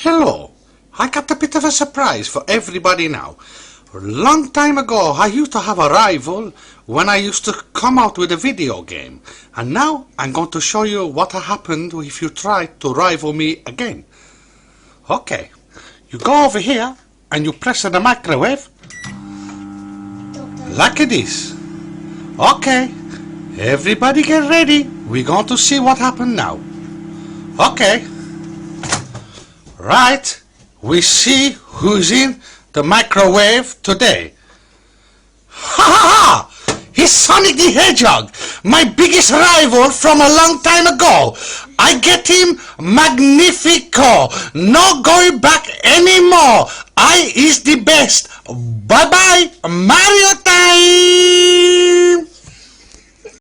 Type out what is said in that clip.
Hello, I got a bit of a surprise for everybody now. A long time ago I used to have a rival when I used to come out with a video game, and now I'm going to show you what happened if you try to rival me again. Okay, you go over here and you press the microwave like this. Okay, everybody get ready, we're going to see what happened now. Okay. Right, we see who's in the microwave today. Ha ha ha! He's Sonic the Hedgehog, my biggest rival from a long time ago. I get him magnifico, no going back anymore. I is the best. Bye bye, Mario time!